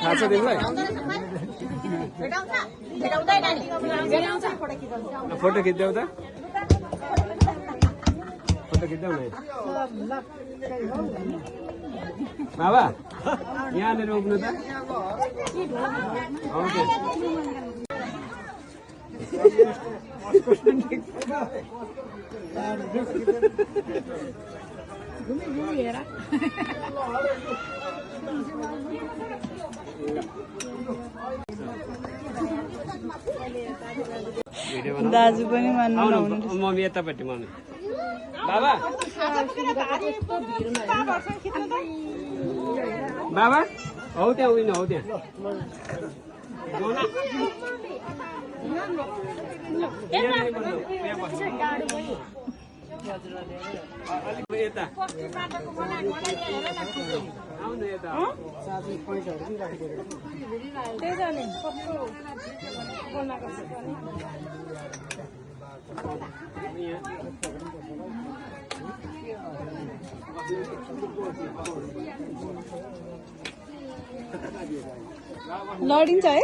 थाहा छ तिमीलाई? फोटो खिच्देऊ त, फोटो खिच्देऊ न बाबा। यहाँनिर उभिनु त। दाजु पनि मान्नु मम्मी यतापट्टि मम्मी बाबा बाबा हौ त्यहाँ उभिनु, हौ त्यहाँ यता आउनु यता लडिन्छ है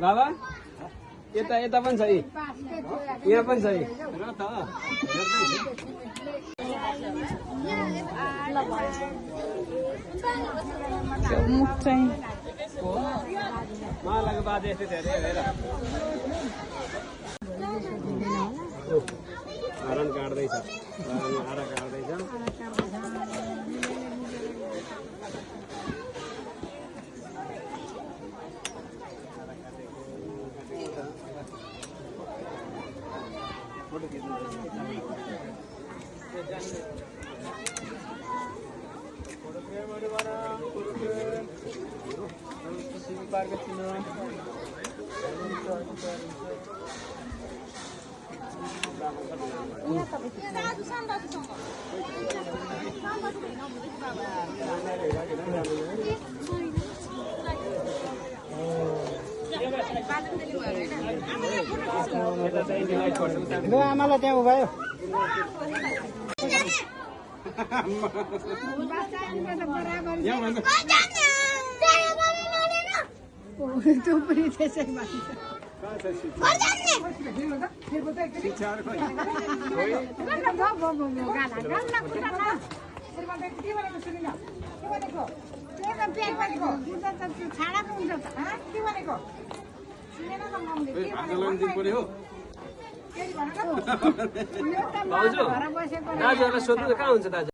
बाबा। यता यता पनि छ, यहाँ पनि छ र त मुख चाहिँ मलाई बाजे यस्तै धेरै हेर हरण काट्दैछ, आरा काट्दैछ। आमालाई त्यहाँ उभ्यायो दाजुहरूलाई सोध्नु त कहाँ हुन्छ दाजु?